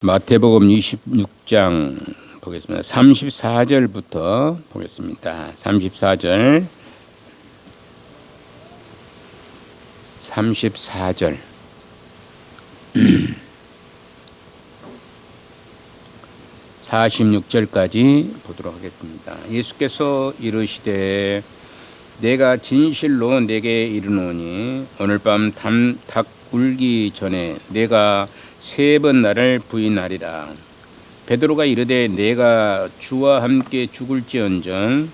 마태복음 26장 보겠습니다. 34절부터 보겠습니다. 34절 46절까지 보도록 하겠습니다. 예수께서 이르시되 내가 진실로 내게 이르노니 오늘 밤 닭 울기 전에 내가 3번 나를 부인하리라. 베드로가 이르되 내가 주와 함께 죽을지언정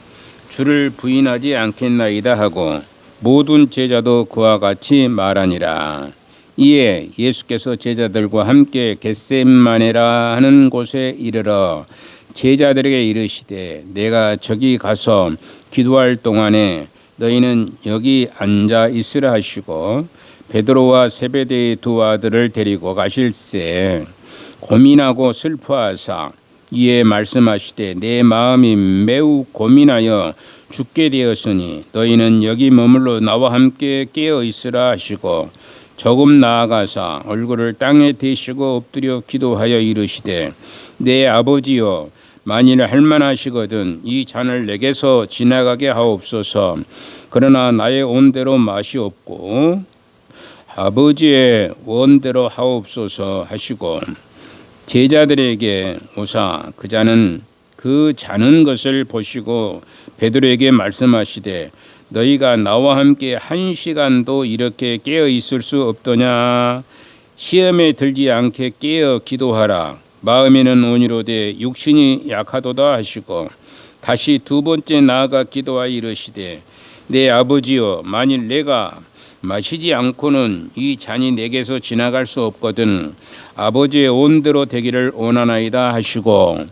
주를 부인하지 않겠나이다 하고 모든 제자도 그와 같이 말하니라. 이에 예수께서 제자들과 함께 겟세마네라 하는 곳에 이르러 제자들에게 이르시되 내가 저기 가서 기도할 동안에 너희는 여기 앉아 있으라 하시고 베드로와 세베대의 두 아들을 데리고 가실새 고민하고 슬퍼하사 이에 말씀하시되 내 마음이 매우 고민하여 죽게 되었으니 너희는 여기 머물러 나와 함께 깨어 있으라 하시고 조금 나아가사 얼굴을 땅에 대시고 엎드려 기도하여 이르시되 내 아버지여 만일 할만하시거든 이 잔을 내게서 지나가게 하옵소서. 그러나 나의 온대로 마시옵고 아버지의 원대로 하옵소서 하시고 제자들에게 오사 그 자는 것을 보시고 베드로에게 말씀하시되 너희가 나와 함께 1시간도 이렇게 깨어 있을 수 없더냐. 시험에 들지 않게 깨어 기도하라. 마음에는 온이로되 육신이 약하도다 하시고 다시 두 번째 나아가 기도하여 이르시되 내 아버지여 만일 내가 마시지 않고는 이 잔이 내게서 지나갈 수 없거든 아버지의 온대로 되기를 원하나이다 하시고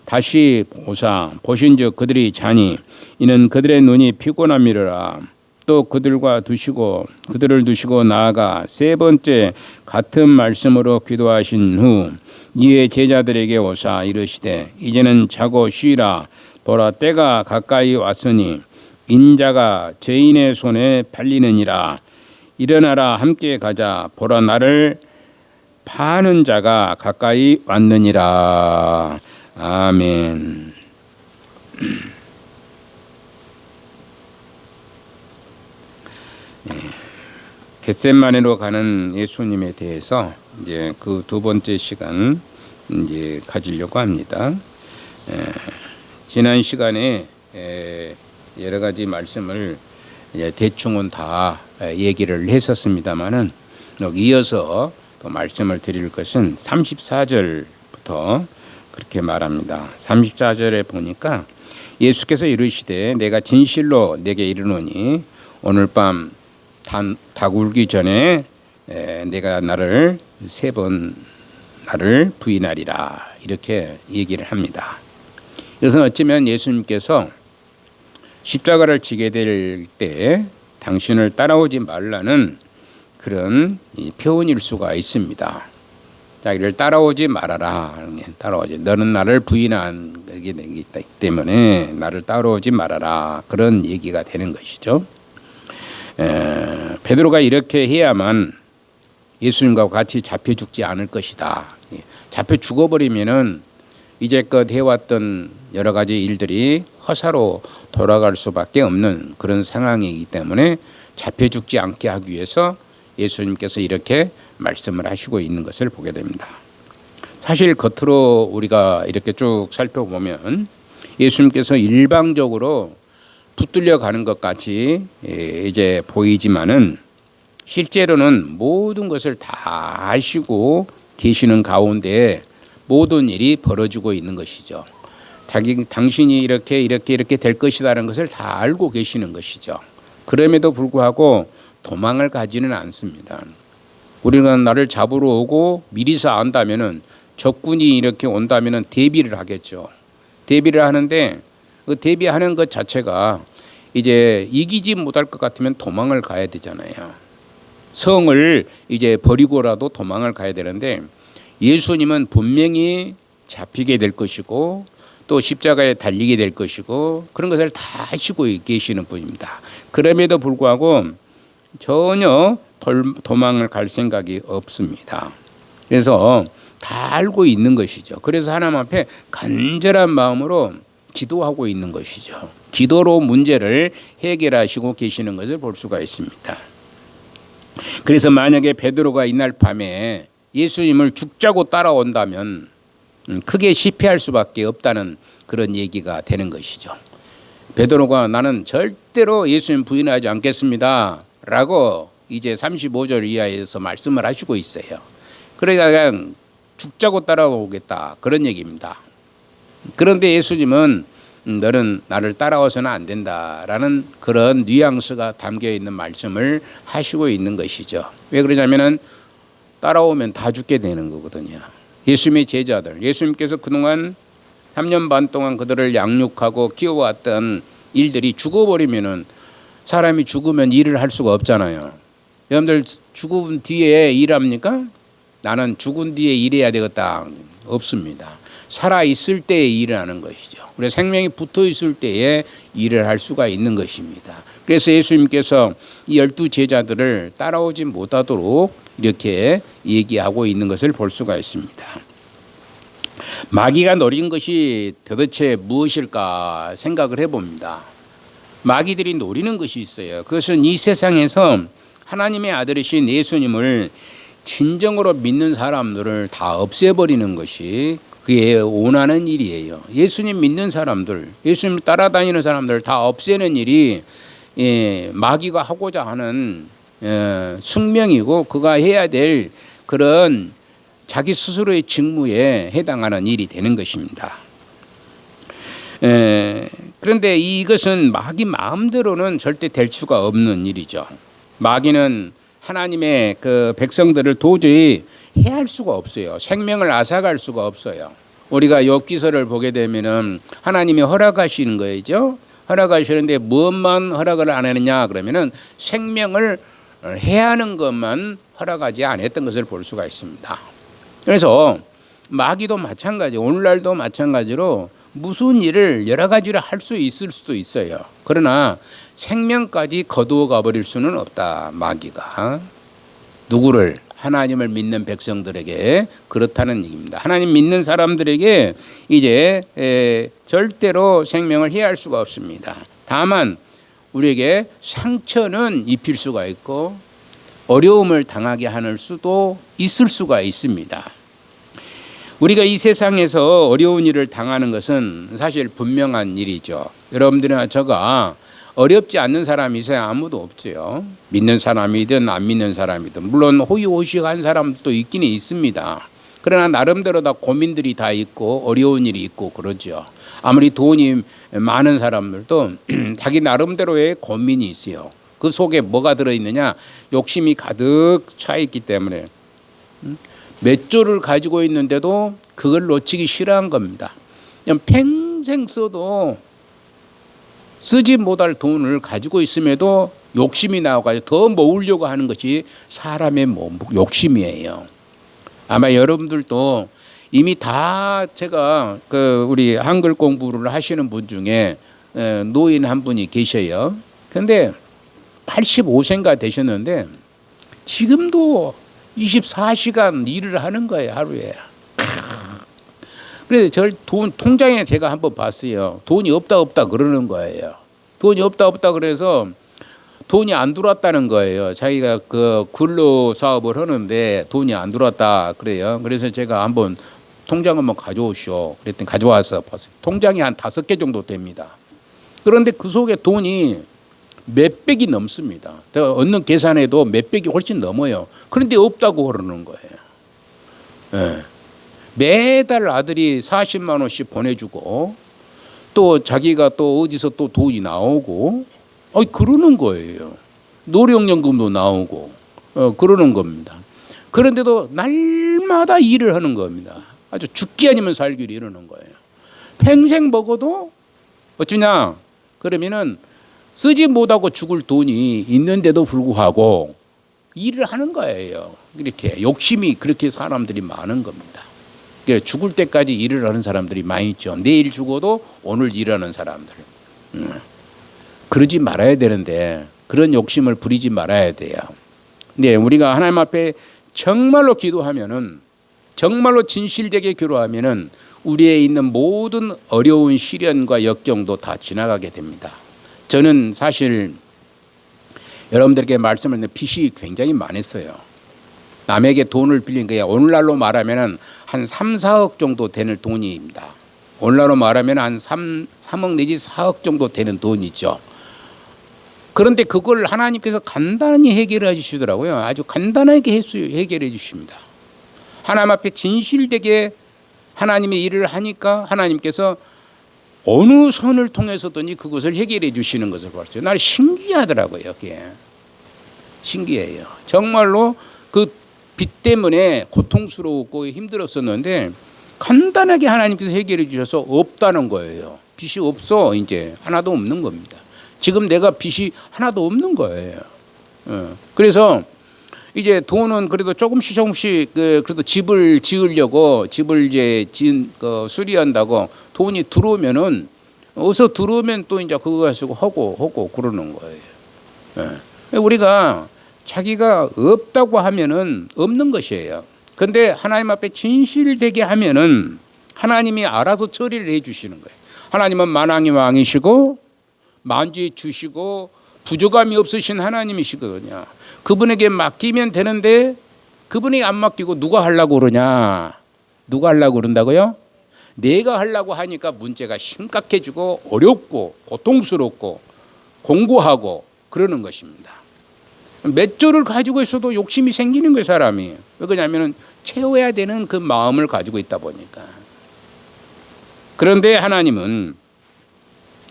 다시 오사 보신즉 그들이 자니 이는 그들의 눈이 피곤함이라. 또 그들을 두시고 나아가 3번째 같은 말씀으로 기도하신 후 이에 제자들에게 오사 이르시되 이제는 자고 쉬라. 보라 때가 가까이 왔으니 인자가 죄인의 손에 팔리느니라. 일어나라 함께 가자. 보라 나를 파는 자가 가까이 왔느니라. 아멘. 겟세마네로 가는 예수님에 대해서 이제 그 두 번째 시간 이제 가지려고 합니다. 지난 시간에 여러 가지 말씀을 대충은 다 얘기를 했었습니다만은 이어서 또 말씀을 드릴 것은 34절부터 그렇게 말합니다. 34절에 보니까 예수께서 이르시되 내가 진실로 내게 이르노니 오늘 밤 닭 울기 전에 내가 나를 3번 나를 부인하리라 이렇게 얘기를 합니다. 이것은 어쩌면 예수님께서 십자가를 지게 될 때 당신을 따라오지 말라는 그런 표현일 수가 있습니다. 자기를 따라오지 말아라. 따라오지. 너는 나를 부인하게 되기 때문에 나를 따라오지 말아라. 그런 얘기가 되는 것이죠. 베드로가 이렇게 해야만 예수님과 같이 잡혀 죽지 않을 것이다. 잡혀 죽어버리면은 이제껏 해왔던 여러 가지 일들이 허사로 돌아갈 수밖에 없는 그런 상황이기 때문에 잡혀 죽지 않게 하기 위해서 예수님께서 이렇게 말씀을 하시고 있는 것을 보게 됩니다. 사실 겉으로 우리가 이렇게 쭉 살펴보면 예수님께서 일방적으로 붙들려 가는 것 같이 이제 보이지만은 실제로는 모든 것을 다 하시고 계시는 가운데 모든 일이 벌어지고 있는 것이죠. 당신이 이렇게 될 것이라는 것을 다 알고 계시는 것이죠. 그럼에도 불구하고 도망을 가지는 않습니다. 우리가 나를 잡으러 오고 미리서 안다면은 적군이 이렇게 온다면은 대비를 하겠죠. 대비를 하는데 그 대비하는 것 자체가 이제 이기지 못할 것 같으면 도망을 가야 되잖아요. 성을 이제 버리고라도 도망을 가야 되는데 예수님은 분명히 잡히게 될 것이고 또 십자가에 달리게 될 것이고 그런 것을 다 하시고 계시는 분입니다. 그럼에도 불구하고 전혀 도망을 갈 생각이 없습니다. 그래서 다 알고 있는 것이죠. 그래서 하나님 앞에 간절한 마음으로 기도하고 있는 것이죠. 기도로 문제를 해결하시고 계시는 것을 볼 수가 있습니다. 그래서 만약에 베드로가 이날 밤에 예수님을 죽자고 따라온다면 크게 실패할 수밖에 없다는 그런 얘기가 되는 것이죠. 베드로가 나는 절대로 예수님 부인하지 않겠습니다 라고 이제 35절 이하에서 말씀을 하시고 있어요. 그러니까 그냥 죽자고 따라오겠다 그런 얘기입니다. 그런데 예수님은 너는 나를 따라와서는 안 된다라는 그런 뉘앙스가 담겨 있는 말씀을 하시고 있는 것이죠. 왜 그러냐면은 따라오면 다 죽게 되는 거거든요. 예수님의 제자들, 예수님께서 그동안 3년 반 동안 그들을 양육하고 키워왔던 일들이 죽어버리면은 사람이 죽으면 일을 할 수가 없잖아요. 여러분들 죽은 뒤에 일합니까? 나는 죽은 뒤에 일해야 되겠다. 없습니다. 살아있을 때에 일을 하는 것이죠. 그래서 생명이 붙어 있을 때에 일을 할 수가 있는 것입니다. 그래서 예수님께서 이 12제자들을 따라오지 못하도록 이렇게 얘기하고 있는 것을 볼 수가 있습니다. 마귀가 노린 것이 도대체 무엇일까 생각을 해봅니다. 마귀들이 노리는 것이 있어요. 그것은 이 세상에서 하나님의 아들이신 예수님을 진정으로 믿는 사람들을 다 없애버리는 것이 그게 원하는 일이에요. 예수님 믿는 사람들, 예수님을 따라다니는 사람들 다 없애는 일이 마귀가 하고자 하는 숙명이고 그가 해야 될 그런 자기 스스로의 직무에 해당하는 일이 되는 것입니다. 그런데 이것은 마귀 마음대로는 절대 될 수가 없는 일이죠. 마귀는 하나님의 그 백성들을 도저히 해할 수가 없어요. 생명을 앗아갈 수가 없어요. 우리가 욥기서를 보게 되면은 하나님이 허락하시는 거죠. 허락하시는데 무엇만 허락을 안 했느냐 그러면은 생명을 해하는 것만 허락하지 않았던 것을 볼 수가 있습니다. 그래서 마귀도 마찬가지, 오늘날도 마찬가지로 무슨 일을 여러 가지를 할 수 있을 수도 있어요. 그러나 생명까지 거두어 가버릴 수는 없다. 마귀가 누구를? 하나님을 믿는 백성들에게 그렇다는 얘기입니다. 하나님 믿는 사람들에게 이제 절대로 생명을 해할 수가 없습니다. 다만 우리에게 상처는 입힐 수가 있고 어려움을 당하게 하는 수도 있을 수가 있습니다. 우리가 이 세상에서 어려운 일을 당하는 것은 사실 분명한 일이죠. 여러분들이나 저가 어렵지 않는 사람이 있어야 아무도 없죠. 믿는 사람이든 안 믿는 사람이든 물론 호의호식한 사람도 있기는 있습니다. 그러나 나름대로 다 고민들이 다 있고 어려운 일이 있고 그러죠. 아무리 돈이 많은 사람들도 자기 나름대로의 고민이 있어요. 그 속에 뭐가 들어있느냐? 욕심이 가득 차 있기 때문에 몇 조를 가지고 있는데도 그걸 놓치기 싫어한 겁니다. 그냥 평생 써도 쓰지 못할 돈을 가지고 있음에도 욕심이 나와가지고 더 모으려고 하는 것이 사람의 욕심이에요. 아마 여러분들도 이미 다 제가 우리 한글 공부를 하시는 분 중에 노인 한 분이 계셔요. 그런데 85세인가 되셨는데 지금도 24시간 일을 하는 거예요, 하루에. 그래서 저 돈 통장에 제가 한번 봤어요. 돈이 없다 그러는 거예요. 돈이 없다 그래서 돈이 안 들어왔다는 거예요. 자기가 그 근로 사업을 하는데 돈이 안 들어왔다 그래요. 그래서 제가 한번 통장 한번 가져오시오. 그랬더니 가져와서 봤어요. 통장이 한 5개 정도 됩니다. 그런데 그 속에 돈이 몇백이 넘습니다. 제가 얻는 계산해도 몇백이 훨씬 넘어요. 그런데 없다고 그러는 거예요. 네. 매달 아들이 40만 원씩 보내주고 또 자기가 또 어디서 또 돈이 나오고 그러는 거예요. 노령연금도 나오고 그러는 겁니다. 그런데도 날마다 일을 하는 겁니다. 아주 죽기 아니면 살기를 이러는 거예요. 평생 먹어도 어쩌냐 그러면은 쓰지 못하고 죽을 돈이 있는데도 불구하고 일을 하는 거예요. 이렇게 욕심이 그렇게 사람들이 많은 겁니다. 죽을 때까지 일을 하는 사람들이 많이 있죠. 내일 죽어도 오늘 일하는 사람들. 그러지 말아야 되는데 그런 욕심을 부리지 말아야 돼요. 근데 우리가 하나님 앞에 정말로 기도하면은 정말로 진실되게 기도하면은 우리에 있는 모든 어려운 시련과 역경도 다 지나가게 됩니다. 저는 사실 여러분들에게 말씀을 드리는 빚이 굉장히 많았어요. 남에게 돈을 빌린 거야. 오늘날로 말하면은 한 3, 4억 정도 되는 돈입니다. 오늘날로 말하면 한 3억 내지 4억 정도 되는 돈이죠. 그런데 그걸 하나님께서 간단히 해결해 주시더라고요. 아주 간단하게 해결해 주십니다. 하나님 앞에 진실되게 하나님의 일을 하니까 하나님께서 어느 선을 통해서든지 그것을 해결해 주시는 것을 봤어요. 날 신기하더라고요. 그게 신기해요. 정말로 그 빚 때문에 고통스러웠고 힘들었었는데 간단하게 하나님께서 해결해 주셔서 없다는 거예요. 빚이 없어. 이제 하나도 없는 겁니다. 지금 내가 빚이 하나도 없는 거예요. 그래서 이제 돈은 그래도 조금씩 그래도 집을 지으려고 집을 이제 수리한다고 돈이 들어오면은 어서 들어오면 또 이제 그거 가지고 하고 그러는 거예요. 우리가 자기가 없다고 하면은 없는 것이에요. 근데 하나님 앞에 진실되게 하면은 하나님이 알아서 처리를 해 주시는 거예요. 하나님은 만왕의 왕이시고 만주에 주시고 부족함이 없으신 하나님이시거든요. 그분에게 맡기면 되는데 그분이 안 맡기고 누가 하려고 그러냐? 누가 하려고 그런다고요? 내가 하려고 하니까 문제가 심각해지고 어렵고 고통스럽고 공고하고 그러는 것입니다. 몇 조를 가지고 있어도 욕심이 생기는 거예요, 사람이. 왜 그러냐면 채워야 되는 그 마음을 가지고 있다 보니까. 그런데 하나님은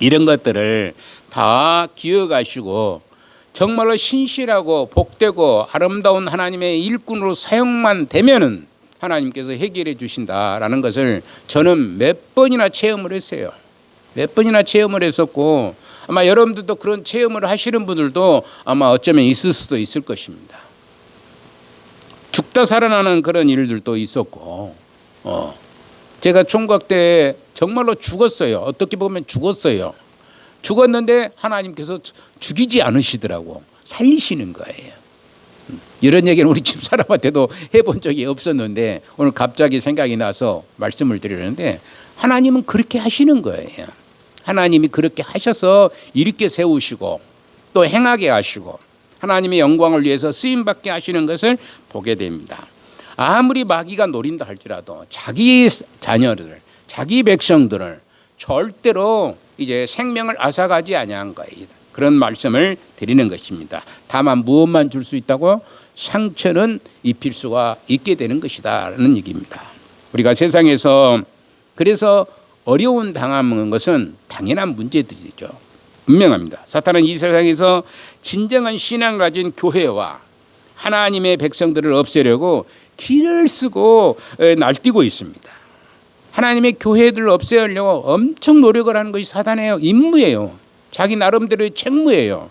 이런 것들을 다 기억하시고 정말로 신실하고 복되고 아름다운 하나님의 일꾼으로 사용만 되면은 하나님께서 해결해 주신다라는 것을 저는 몇 번이나 체험을 했어요. 몇 번이나 체험을 했었고 아마 여러분들도 그런 체험을 하시는 분들도 아마 어쩌면 있을 수도 있을 것입니다. 죽다 살아나는 그런 일들도 있었고 제가 총각 때 정말로 죽었어요. 어떻게 보면 죽었어요. 죽었는데 하나님께서 죽이지 않으시더라고. 살리시는 거예요. 이런 얘기는 우리 집사람한테도 해본 적이 없었는데 오늘 갑자기 생각이 나서 말씀을 드리는데 하나님은 그렇게 하시는 거예요. 하나님이 그렇게 하셔서 일으켜 세우시고 또 행하게 하시고 하나님의 영광을 위해서 쓰임받게 하시는 것을 보게 됩니다. 아무리 마귀가 노린다 할지라도 자기 자녀들, 자기 백성들을 절대로 이제 생명을 앗아가지 아니한 거예요. 그런 말씀을 드리는 것입니다. 다만 무엇만 줄 수 있다고? 상처는 입힐 수가 있게 되는 것이다라는 얘기입니다. 우리가 세상에서 그래서 어려운 당하는 것은 당연한 문제들이죠. 분명합니다. 사탄은 이 세상에서 진정한 신앙을 가진 교회와 하나님의 백성들을 없애려고 길을 쓰고 날뛰고 있습니다. 하나님의 교회들을 없애려고 엄청 노력을 하는 것이 사단의 임무예요. 자기 나름대로의 책무예요.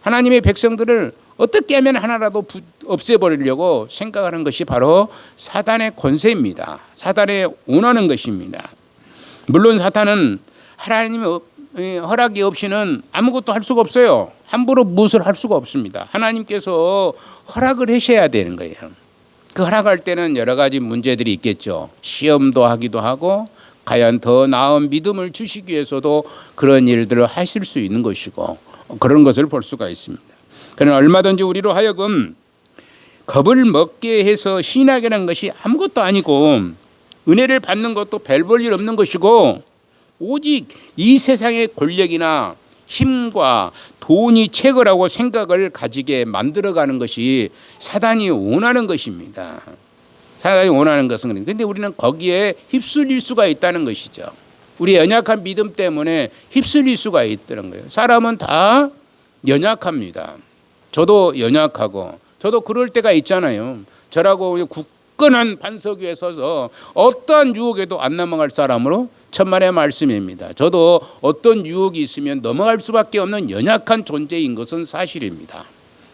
하나님의 백성들을 어떻게 하면 하나라도 없애버리려고 생각하는 것이 바로 사단의 권세입니다. 사단의 원하는 것입니다. 물론 사탄은 하나님의 허락이 없이는 아무것도 할 수가 없어요. 함부로 무엇을 할 수가 없습니다. 하나님께서 허락을 하셔야 되는 거예요. 그 허락할 때는 여러 가지 문제들이 있겠죠. 시험도 하기도 하고 과연 더 나은 믿음을 주시기 위해서도 그런 일들을 하실 수 있는 것이고 그런 것을 볼 수가 있습니다. 그러나 얼마든지 우리로 하여금 겁을 먹게 해서 신학이라는 것이 아무것도 아니고 은혜를 받는 것도 별 볼 일 없는 것이고 오직 이 세상의 권력이나 힘과 돈이 최고라고 생각을 가지게 만들어가는 것이 사단이 원하는 것입니다. 사단이 원하는 것은 그런데 우리는 거기에 휩쓸릴 수가 있다는 것이죠. 우리 연약한 믿음 때문에 휩쓸릴 수가 있다는 거예요. 사람은 다 연약합니다. 저도 연약하고 저도 그럴 때가 있잖아요. 저라고 굳건한 반석 위에 서서 어떠한 유혹에도 안 넘어갈 사람으로 천만의 말씀입니다. 저도 어떤 유혹이 있으면 넘어갈 수밖에 없는 연약한 존재인 것은 사실입니다.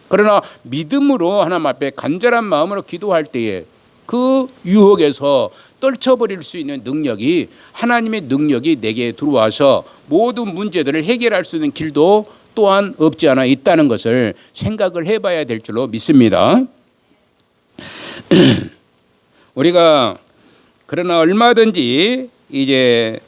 그러나 믿음으로 하나님 앞에 간절한 마음으로 기도할 때에 그 유혹에서 떨쳐버릴 수 있는 능력이 하나님의 능력이 내게 들어와서 모든 문제들을 해결할 수 있는 길도 또한 없지 않아 있다는 것을 생각을 해봐야 될 줄로 믿습니다. 우리가 그러나 얼마든지 이제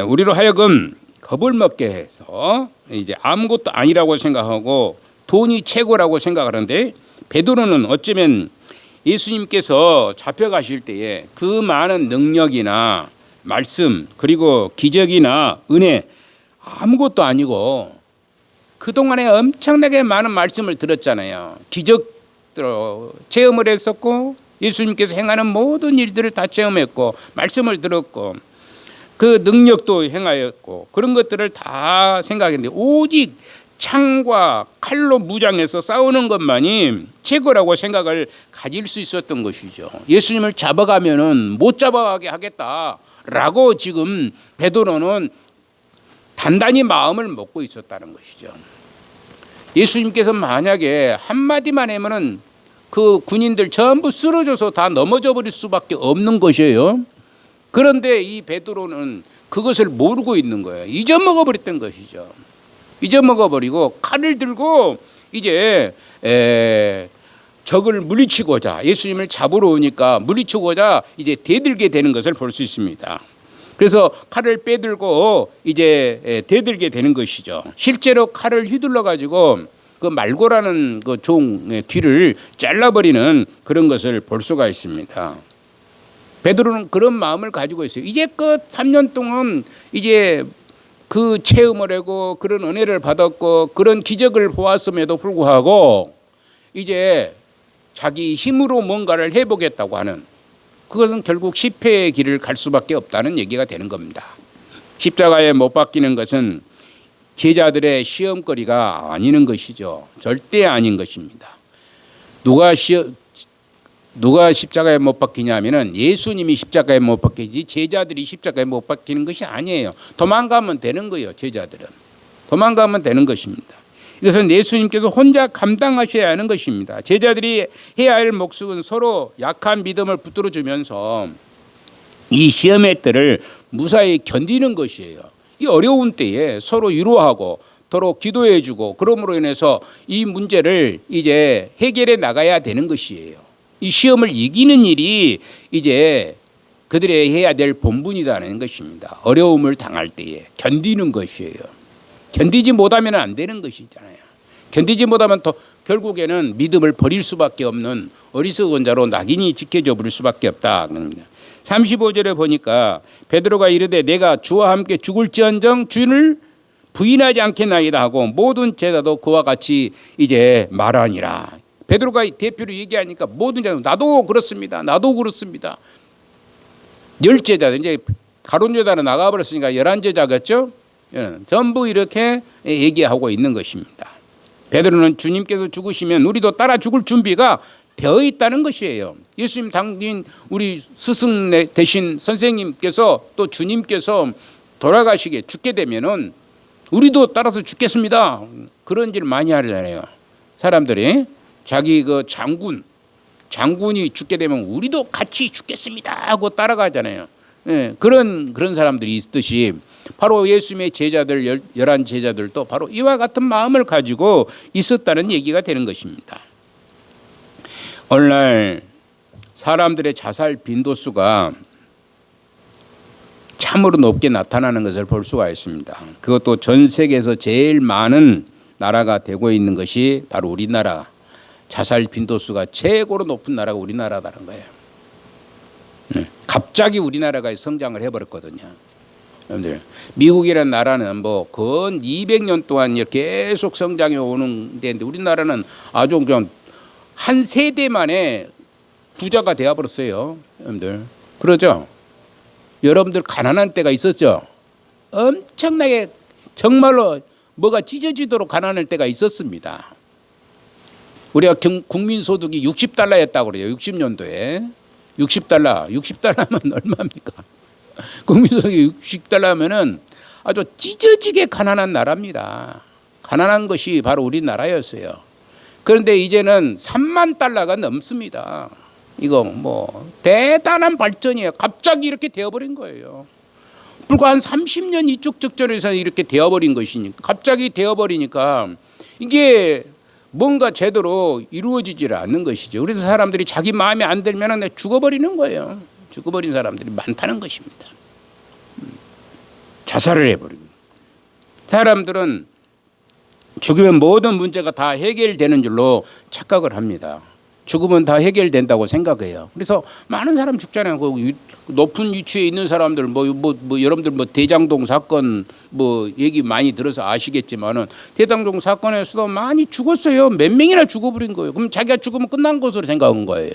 우리로 하여금 겁을 먹게 해서 이제 아무것도 아니라고 생각하고 돈이 최고라고 생각하는데, 베드로는 어쩌면 예수님께서 잡혀가실 때에 그 많은 능력이나 말씀 그리고 기적이나 은혜 아무것도 아니고 그동안에 엄청나게 많은 말씀을 들었잖아요. 기적도 체험을 했었고 예수님께서 행하는 모든 일들을 다 체험했고 말씀을 들었고 그 능력도 행하였고 그런 것들을 다 생각했는데, 오직 창과 칼로 무장해서 싸우는 것만이 최고라고 생각을 가질 수 있었던 것이죠. 예수님을 잡아가면은 못 잡아가게 하겠다라고 지금 베드로는 단단히 마음을 먹고 있었다는 것이죠. 예수님께서 만약에 한마디만 하면은 그 군인들 전부 쓰러져서 다 넘어져 버릴 수밖에 없는 것이에요. 그런데 이 베드로는 그것을 모르고 있는 거예요. 잊어먹어 버렸던 것이죠. 잊어먹어 버리고 칼을 들고 이제 적을 물리치고자, 예수님을 잡으러 오니까 물리치고자 이제 대들게 되는 것을 볼 수 있습니다. 그래서 칼을 빼들고 이제 대들게 되는 것이죠. 실제로 칼을 휘둘러 가지고 그 말고라는 그 종의 뒤를 잘라버리는 그런 것을 볼 수가 있습니다. 베드로는 그런 마음을 가지고 있어요. 이제껏 3년 동안 이제 그 체험을 하고 그런 은혜를 받았고 그런 기적을 보았음에도 불구하고 이제 자기 힘으로 뭔가를 해보겠다고 하는, 그것은 결국 실패의 길을 갈 수밖에 없다는 얘기가 되는 겁니다. 십자가에 못 박히는 것은 제자들의 시험거리가 아니는 것이죠. 절대 아닌 것입니다. 누가 십자가에 못 박히냐면은 예수님이 십자가에 못 박히지 제자들이 십자가에 못 박히는 것이 아니에요. 도망가면 되는 거예요. 제자들은 도망가면 되는 것입니다. 이것은 예수님께서 혼자 감당하셔야 하는 것입니다. 제자들이 해야 할 몫은 서로 약한 믿음을 붙들어 주면서 이 시험의 때를 무사히 견디는 것이에요. 이 어려운 때에 서로 위로하고 서로 기도해 주고 그러므로 인해서 이 문제를 이제 해결해 나가야 되는 것이에요. 이 시험을 이기는 일이 이제 그들의 해야 될 본분이라는 것입니다. 어려움을 당할 때에 견디는 것이에요. 견디지 못하면 안 되는 것이잖아요. 견디지 못하면 또 결국에는 믿음을 버릴 수밖에 없는 어리석은 자로 낙인이 찍혀져 버릴 수밖에 없다. 35절에 보니까 베드로가 이르되 내가 주와 함께 죽을지언정 주를 부인하지 않겠나이다 하고 모든 제자도 그와 같이 이제 말하니라. 베드로가 대표로 얘기하니까 모든 제자 나도 그렇습니다. 나도 그렇습니다. 10제자 이제 가룟 유다는 나가버렸으니까 11제자겠죠. 전부 이렇게 얘기하고 있는 것입니다. 베드로는 주님께서 죽으시면 우리도 따라 죽을 준비가 되어 있다는 것이에요. 예수님 당신 우리 스승 대신 선생님께서 또 주님께서 돌아가시게 죽게 되면은 우리도 따라서 죽겠습니다. 그런 일 많이 하잖아요. 사람들이 자기 그 장군이 죽게 되면 우리도 같이 죽겠습니다 하고 따라가잖아요. 그런 사람들이 있듯이 바로 예수님의 제자들 11제자들도 바로 이와 같은 마음을 가지고 있었다는 얘기가 되는 것입니다. 오늘날 사람들의 자살 빈도수가 참으로 높게 나타나는 것을 볼 수가 있습니다. 그것도 전 세계에서 제일 많은 나라가 되고 있는 것이 바로 우리나라. 자살 빈도수가 최고로 높은 나라가 우리나라라는 거예요. 갑자기 우리나라가 성장을 해버렸거든요. 여러분들, 미국이라는 나라는 뭐 근 200년 동안 이렇게 계속 성장해 오는 데인데 우리나라는 아주 그냥 한 세대 만에 부자가 되어버렸어요. 여러분들 그러죠? 여러분들 가난한 때가 있었죠? 엄청나게 정말로 뭐가 찢어지도록 가난할 때가 있었습니다. 우리가 국민소득이 60달러였다고 그래요. 60년도에 60달러면 얼마입니까? 국민소득이 60달러면은 아주 찢어지게 가난한 나라입니다. 가난한 것이 바로 우리나라였어요. 그런데 이제는 3만 달러가 넘습니다. 이거 뭐 대단한 발전이에요. 갑자기 이렇게 되어버린 거예요. 불과 한 30년 이쪽 적절에서 이렇게 되어버린 것이니까, 갑자기 되어버리니까 이게 뭔가 제대로 이루어지질 않는 것이죠. 그래서 사람들이 자기 마음에 안 들면 죽어버리는 거예요. 죽어버린 사람들이 많다는 것입니다. 자살을 해버립니다. 사람들은 죽으면 모든 문제가 다 해결되는 줄로 착각을 합니다. 죽으면 다 해결된다고 생각해요. 그래서 많은 사람 죽잖아요. 그 높은 위치에 있는 사람들 여러분들 대장동 사건 얘기 많이 들어서 아시겠지만은 대장동 사건에서도 많이 죽었어요. 몇 명이나 죽어버린 거예요. 그럼 자기가 죽으면 끝난 것으로 생각한 거예요.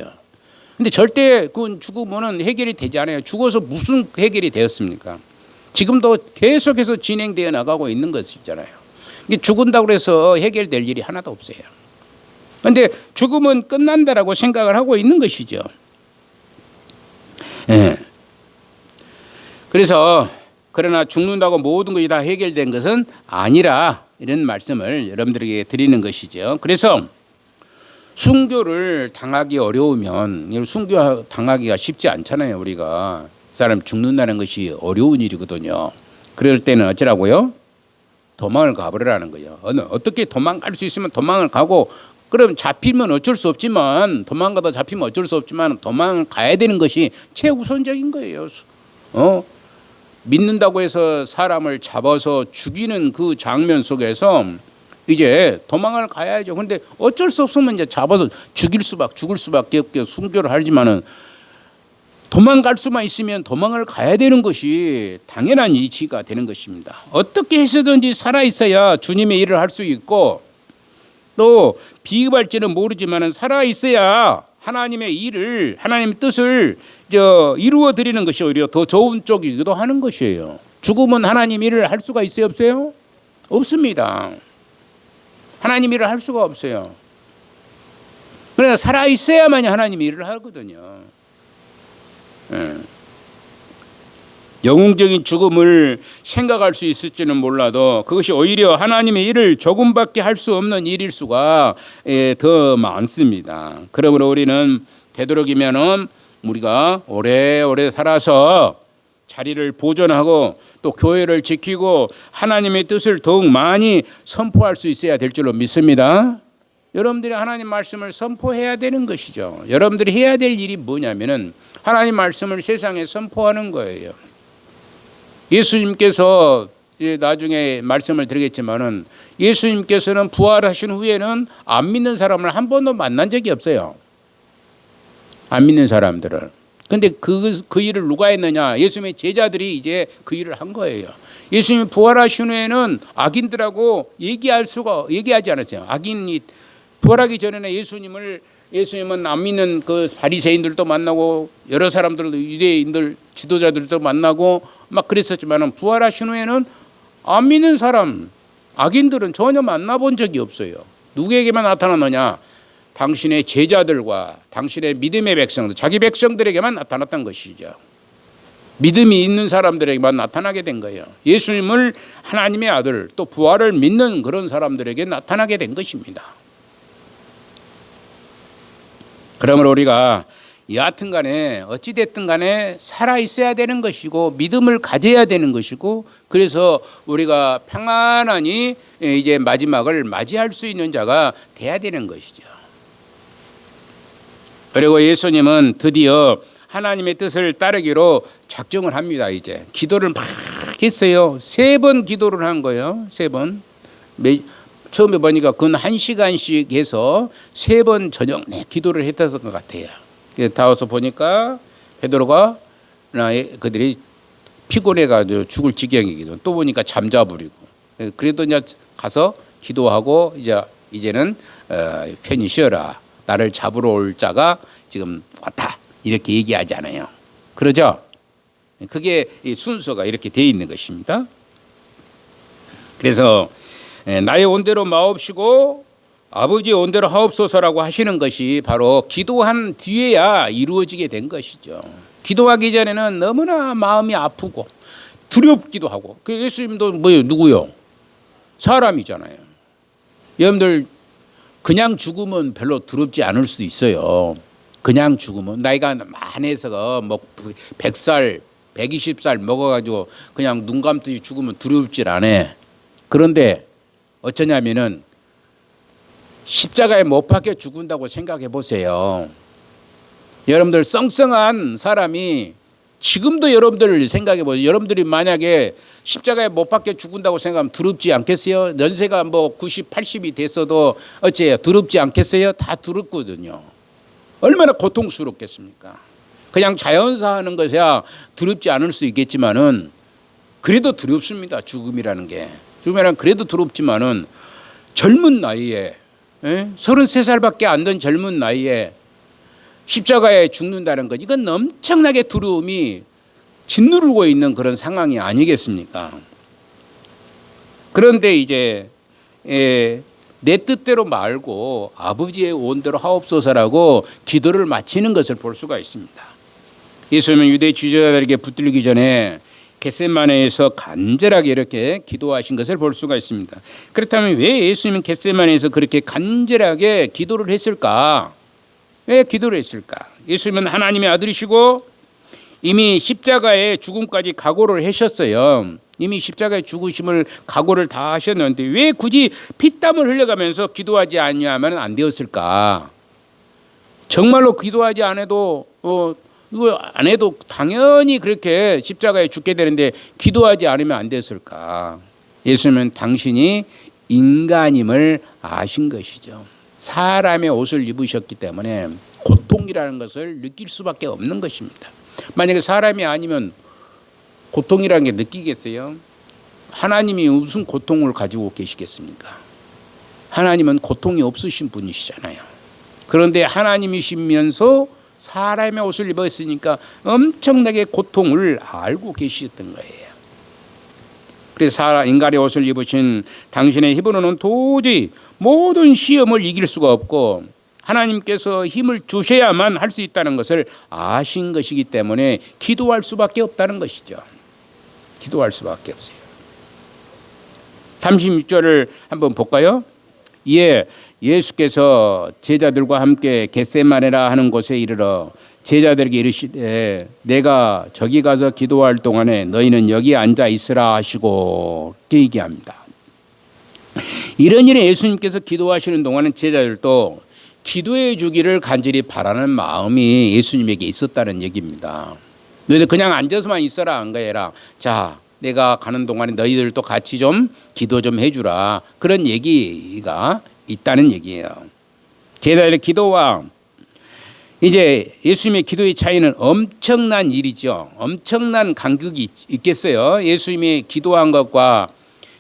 근데 절대 그 죽으면은 해결이 되지 않아요. 죽어서 무슨 해결이 되었습니까? 지금도 계속해서 진행되어 나가고 있는 것이잖아요. 죽은다고 해서 해결될 일이 하나도 없어요. 그런데 죽음은 끝난다라고 생각을 하고 있는 것이죠. 예. 그래서 그러나 죽는다고 모든 것이 다 해결된 것은 아니라 이런 말씀을 여러분들에게 드리는 것이죠. 그래서 순교를 당하기 어려우면 순교 당하기가 쉽지 않잖아요. 우리가 사람 죽는다는 것이 어려운 일이거든요. 그럴 때는 어쩌라고요? 도망을 가버리라는 거예요. 어떻게 도망갈 수 있으면 도망을 가고 그럼 잡히면 어쩔 수 없지만 도망가다 잡히면 어쩔 수 없지만 도망을 가야 되는 것이 최우선적인 거예요. 믿는다고 해서 사람을 잡아서 죽이는 그 장면 속에서 이제 도망을 가야죠. 그런데 어쩔 수 없으면 이제 잡아서 죽을 수밖에 없게 순교를 하지만은 도망갈 수만 있으면 도망을 가야 되는 것이 당연한 이치가 되는 것입니다. 어떻게 해서든지 살아 있어야 주님의 일을 할 수 있고 또 비겁할지는 모르지만 살아 있어야 하나님의 일을 하나님의 뜻을 이루어 드리는 것이 오히려 더 좋은 쪽이기도 하는 것이에요. 죽으면 하나님 일을 할 수가 있어요, 없어요? 없습니다. 하나님 일을 할 수가 없어요. 그러니까 살아 있어야만 하나님 일을 하거든요. 영웅적인 죽음을 생각할 수 있을지는 몰라도 그것이 오히려 하나님의 일을 조금밖에 할 수 없는 일일 수가 더 많습니다. 그러므로 우리는 되도록이면은 우리가 오래오래 살아서 자리를 보존하고 또 교회를 지키고 하나님의 뜻을 더욱 많이 선포할 수 있어야 될 줄로 믿습니다. 여러분들이 하나님 말씀을 선포해야 되는 것이죠. 여러분들이 해야 될 일이 뭐냐면은 하나님 말씀을 세상에 선포하는 거예요. 예수님께서 나중에 말씀을 드리겠지만은 예수님께서는 부활하신 후에는 안 믿는 사람을 한 번도 만난 적이 없어요. 안 믿는 사람들을. 근데 그 일을 누가 했느냐? 예수님의 제자들이 이제 그 일을 한 거예요. 예수님이 부활하신 후에는 악인들하고 얘기하지 않았어요. 악인이 부활하기 전에는 예수님은 안 믿는 그 바리새인들도 만나고 여러 사람들도 유대인들 지도자들도 만나고 막 그랬었지만은 부활하신 후에는 안 믿는 사람 악인들은 전혀 만나본 적이 없어요. 누구에게만 나타났느냐? 당신의 제자들과 당신의 믿음의 백성들, 자기 백성들에게만 나타났던 것이죠. 믿음이 있는 사람들에게만 나타나게 된 거예요. 예수님을 하나님의 아들 또 부활을 믿는 그런 사람들에게 나타나게 된 것입니다. 그러므로 우리가 여하튼 간에 어찌됐든 간에 살아있어야 되는 것이고 믿음을 가져야 되는 것이고 그래서 우리가 평안하니 이제 마지막을 맞이할 수 있는 자가 돼야 되는 것이죠. 그리고 예수님은 드디어 하나님의 뜻을 따르기로 작정을 합니다. 이제 기도를 막 했어요. 3번 기도를 한 거예요. 3번. 처음에 보니까 근 1시간씩 해서 3번 저녁 내 기도를 했던 것 같아요. 다 와서 보니까 베드로가 그들이 피곤해가지고 죽을 지경이기도 또 보니까 잠자부리고 그래도 이제 가서 기도하고 이제는 편히 쉬어라. 나를 잡으러 올 자가 지금 왔다. 이렇게 얘기하잖아요. 그러죠? 그게 순서가 이렇게 돼 있는 것입니다. 그래서 나의 온대로 마옵시고 아버지의 온대로 하옵소서라고 하시는 것이 바로 기도한 뒤에야 이루어지게 된 것이죠. 기도하기 전에는 너무나 마음이 아프고 두렵기도 하고 그 예수님도 누구요? 사람이잖아요. 여러분들 그냥 죽으면 별로 두렵지 않을 수도 있어요. 그냥 죽으면 나이가 많아서 100살, 120살 먹어가지고 그냥 눈 감듯이 죽으면 두렵질 않아. 그런데 어쩌냐면은 십자가에 못 박혀 죽는다고 생각해 보세요. 여러분들 썽썽한 사람이 지금도 여러분들 생각해 보세요. 여러분들이 만약에 십자가에 못 박혀 죽는다고 생각하면 두렵지 않겠어요? 연세가 뭐 90, 80이 됐어도 어째요? 두렵지 않겠어요? 다 두렵거든요. 얼마나 고통스럽겠습니까? 그냥 자연사 하는 것이야 두렵지 않을 수 있겠지만은 그래도 두렵습니다. 죽음이라는 게. 죽음이라는 그래도 두렵지만은 젊은 나이에 33살밖에 안 된 젊은 나이에 십자가에 죽는다는 것 이건 엄청나게 두려움이 짓누르고 있는 그런 상황이 아니겠습니까? 그런데 이제 내 뜻대로 말고 아버지의 온대로 하옵소서라고 기도를 마치는 것을 볼 수가 있습니다. 예수님은 유대 지도자들에게 붙들리기 전에 겟세마네에서 간절하게 이렇게 기도하신 것을 볼 수가 있습니다. 그렇다면 왜 예수님은 겟세마네에서 그렇게 간절하게 기도를 했을까? 왜 기도를 했을까? 예수님은 하나님의 아들이시고 이미 십자가에 죽음까지 각오를 하셨어요. 이미 십자가에 죽으심을 각오를 다 하셨는데 왜 굳이 피땀을 흘려가면서 기도하지 않냐면 안 되었을까? 정말로 기도하지 않아도 이거 안 해도 당연히 그렇게 십자가에 죽게 되는데 기도하지 않으면 안 됐을까? 예수님은 당신이 인간임을 아신 것이죠. 사람의 옷을 입으셨기 때문에 고통이라는 것을 느낄 수밖에 없는 것입니다. 만약에 사람이 아니면 고통이라는 게 느끼겠어요? 하나님이 무슨 고통을 가지고 계시겠습니까? 하나님은 고통이 없으신 분이시잖아요. 그런데 하나님이시면서 사람의 옷을 입었으니까 엄청나게 고통을 알고 계셨던 거예요. 그래서 인간의 옷을 입으신 당신의 힘으로는 도저히 모든 시험을 이길 수가 없고 하나님께서 힘을 주셔야만 할 수 있다는 것을 아신 것이기 때문에 기도할 수밖에 없다는 것이죠. 기도할 수밖에 없어요. 36절을 한번 볼까요? 이에 예수께서 제자들과 함께 겟세마네라 하는 곳에 이르러 제자들에게 이르시되 내가 저기 가서 기도할 동안에 너희는 여기 앉아 있으라 하시고 이렇게 얘기합니다. 이런 일에 예수님께서 기도하시는 동안은 제자들도 기도해 주기를 간절히 바라는 마음이 예수님에게 있었다는 얘기입니다. 너희들 그냥 앉아서만 있어라 안 가해라. 자, 내가 가는 동안에 너희들도 같이 좀 기도 좀 해주라. 그런 얘기가 있다는 얘기예요. 제자들의 기도와 이제 예수님의 기도의 차이는 엄청난 일이죠. 엄청난 간극이 있겠어요. 예수님이 기도한 것과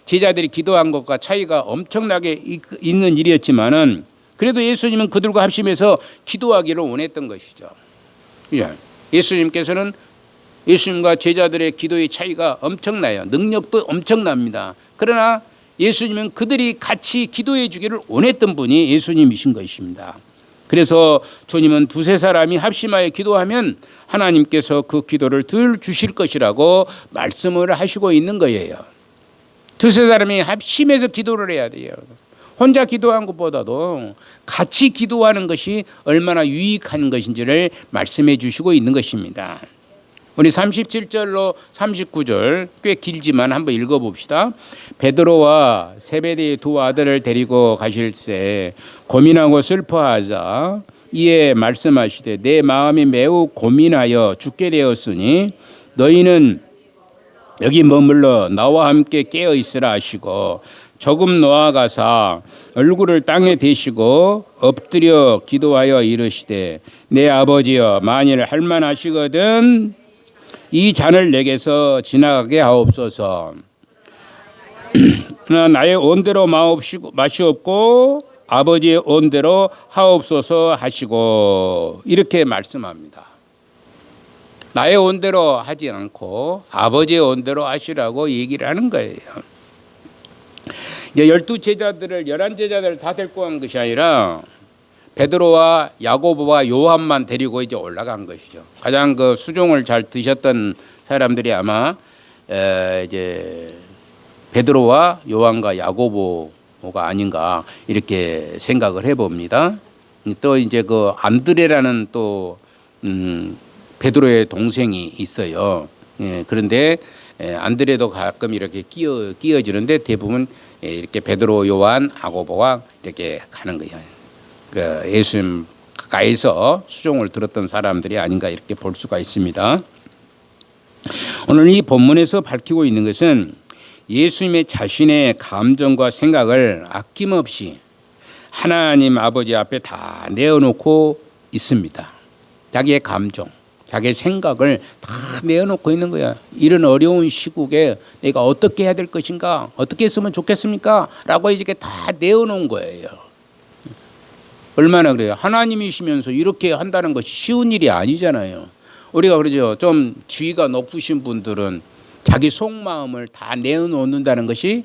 제자들이 기도한 것과 차이가 엄청나게 있는 일이었지만은 그래도 예수님은 그들과 합심해서 기도하기를 원했던 것이죠. 예수님께서는 예수님과 제자들의 기도의 차이가 엄청나요. 능력도 엄청납니다. 그러나 예수님은 그들이 같이 기도해 주기를 원했던 분이 예수님이신 것입니다. 그래서 주님은 두세 사람이 합심하여 기도하면 하나님께서 그 기도를 들어주실 것이라고 말씀을 하시고 있는 거예요. 두세 사람이 합심해서 기도를 해야 돼요. 혼자 기도한 것보다도 같이 기도하는 것이 얼마나 유익한 것인지를 말씀해 주시고 있는 것입니다. 우리 37절로 39절 꽤 길지만 한번 읽어봅시다. 베드로와 세베대의 두 아들을 데리고 가실새 고민하고 슬퍼하자 이에 말씀하시되 내 마음이 매우 고민하여 죽게 되었으니 너희는 여기 머물러 나와 함께 깨어 있으라 하시고 조금 나아가사 얼굴을 땅에 대시고 엎드려 기도하여 이르시되 내 아버지여 만일 할만하시거든 이 잔을 내게서 지나가게 하옵소서. 나의 온대로 마시옵고 아버지의 온대로 하옵소서 하시고 이렇게 말씀합니다. 나의 온대로 하지 않고 아버지의 온대로 하시라고 얘기를 하는 거예요. 12제자들을 11제자들을 다 데리고 간 것이 아니라 베드로와 야고보와 요한만 데리고 이제 올라간 것이죠. 가장 그 수종을 잘 드셨던 사람들이 아마 이제 베드로와 요한과 야고보가 아닌가 이렇게 생각을 해봅니다. 또 이제 그 안드레라는 또 베드로의 동생이 있어요. 그런데 안드레도 가끔 이렇게 끼어지는데 대부분 이렇게 베드로, 요한, 야고보가 이렇게 가는 거예요. 그 예수님 가까이서 수종을 들었던 사람들이 아닌가 이렇게 볼 수가 있습니다. 오늘 이 본문에서 밝히고 있는 것은 예수님의 자신의 감정과 생각을 아낌없이 하나님 아버지 앞에 다 내어놓고 있습니다. 자기의 감정, 자기의 생각을 다 내어놓고 있는 거야. 이런 어려운 시국에 내가 어떻게 해야 될 것인가, 어떻게 했으면 좋겠습니까? 라고 이렇게 다 내어놓은 거예요. 얼마나 그래요. 하나님이시면서 이렇게 한다는 것이 쉬운 일이 아니잖아요. 우리가 그러죠. 좀 지위가 높으신 분들은 자기 속마음을 다 내어놓는다는 것이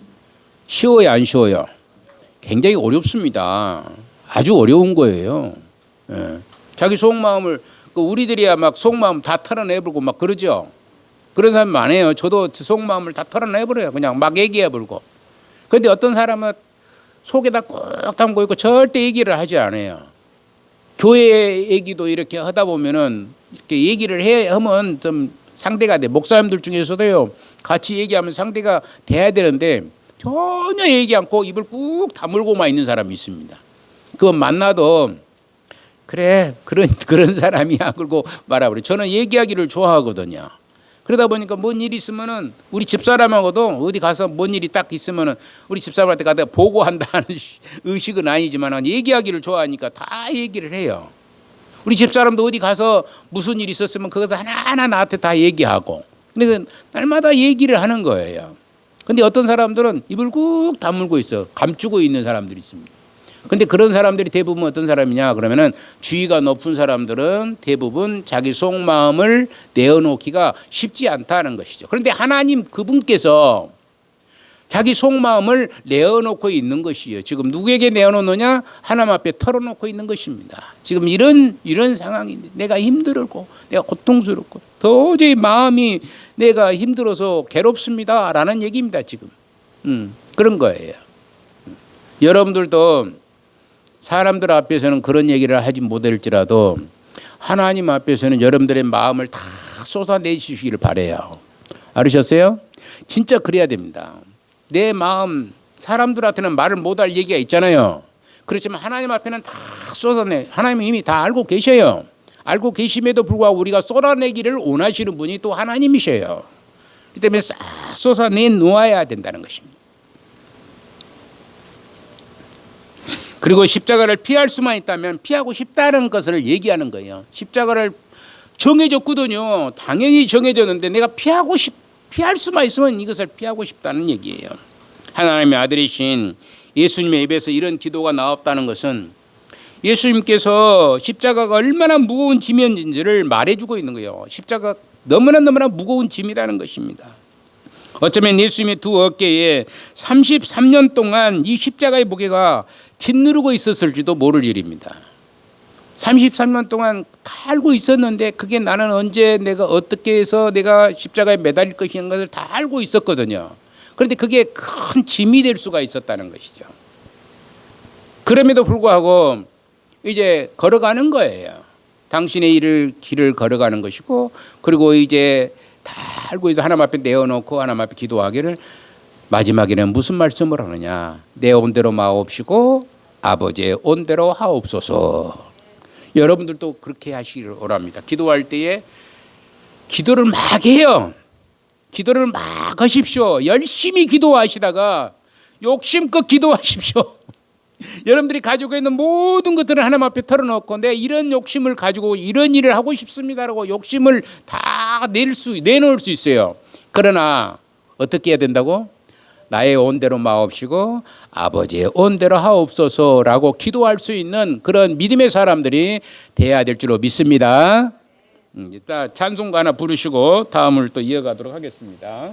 쉬워요, 안 쉬워요? 굉장히 어렵습니다. 아주 어려운 거예요. 예. 자기 속마음을 우리들이야 막 속마음 다 털어내버리고 막 그러죠. 그런 사람 많아요. 저도 속마음을 다 털어내버려요. 그냥 막 얘기해버리고. 그런데 어떤 사람은 속에다 꼭 담고 있고 절대 얘기를 하지 않아요. 교회 얘기도 이렇게 하다 보면은 이렇게 얘기를 하면 좀 상대가 돼. 목사님들 중에서도요. 같이 얘기하면 상대가 돼야 되는데 전혀 얘기 않고 입을 꾹 다물고만 있는 사람이 있습니다. 그건 만나도 그래 그런 사람이야 그러고 말아버려. 저는 얘기하기를 좋아하거든요. 그러다 보니까 뭔 일이 있으면은 우리 집사람하고도 어디 가서 뭔 일이 딱 있으면은 우리 집사람한테 가다 보고한다는 의식은 아니지만 얘기하기를 좋아하니까 다 얘기를 해요. 우리 집사람도 어디 가서 무슨 일이 있었으면 그것을 하나하나 나한테 다 얘기하고. 그래서 날마다 얘기를 하는 거예요. 근데 어떤 사람들은 입을 꾹 다물고 있어. 감추고 있는 사람들이 있습니다. 근데 그런 사람들이 대부분 어떤 사람이냐 그러면은 지위가 높은 사람들은 대부분 자기 속마음을 내어놓기가 쉽지 않다는 것이죠. 그런데 하나님 그분께서 자기 속마음을 내어놓고 있는 것이에요. 지금 누구에게 내어놓느냐? 하나님 앞에 털어놓고 있는 것입니다. 지금 이런 상황인데 내가 힘들고 내가 고통스럽고 도저히 마음이 내가 힘들어서 괴롭습니다 라는 얘기입니다. 지금 그런 거예요. 여러분들도 사람들 앞에서는 그런 얘기를 하지 못할지라도 하나님 앞에서는 여러분들의 마음을 다 쏟아내시기를 바라요. 알으셨어요? 진짜 그래야 됩니다. 내 마음 사람들한테는 말을 못할 얘기가 있잖아요. 그렇지만 하나님 앞에는 다 쏟아내. 하나님은 이미 다 알고 계셔요. 알고 계심에도 불구하고 우리가 쏟아내기를 원하시는 분이 또 하나님이셔요. 그렇기 때문에 싹 쏟아내 놓아야 된다는 것입니다. 그리고 십자가를 피할 수만 있다면 피하고 싶다는 것을 얘기하는 거예요. 십자가를 정해졌거든요. 당연히 정해졌는데 내가 피할 수만 있으면 이것을 피하고 싶다는 얘기예요. 하나님의 아들이신 예수님의 입에서 이런 기도가 나왔다는 것은 예수님께서 십자가가 얼마나 무거운 짐이었는지를 말해주고 있는 거예요. 십자가가 너무나 무거운 짐이라는 것입니다. 어쩌면 예수님의 두 어깨에 33년 동안 이 십자가의 무게가 짓누르고 있었을지도 모를 일입니다. 33년 동안 다 알고 있었는데 그게 나는 언제 내가 어떻게 해서 내가 십자가에 매달릴 것인 것을 다 알고 있었거든요. 그런데 그게 큰 짐이 될 수가 있었다는 것이죠. 그럼에도 불구하고 이제 걸어가는 거예요. 당신의 길을 걸어가는 것이고 그리고 이제 다 알고 있어 하나님 앞에 내어놓고 하나님 앞에 기도하기를 마지막에는 무슨 말씀을 하느냐. 내 온대로 마옵시고 아버지의 온대로 하옵소서. 여러분들도 그렇게 하시기를 원합니다. 기도할 때에 기도를 막 해요. 기도를 막 하십시오. 열심히 기도하시다가 욕심껏 기도하십시오. 여러분들이 가지고 있는 모든 것들을 하나님 앞에 털어놓고 내 이런 욕심을 가지고 이런 일을 하고 싶습니다라고 욕심을 다 내놓을 수 있어요. 그러나 어떻게 해야 된다고? 나의 온대로 마옵시고 아버지의 온대로 하옵소서라고 기도할 수 있는 그런 믿음의 사람들이 돼야 될 줄로 믿습니다. 이따 찬송가 하나 부르시고 다음을 또 이어가도록 하겠습니다.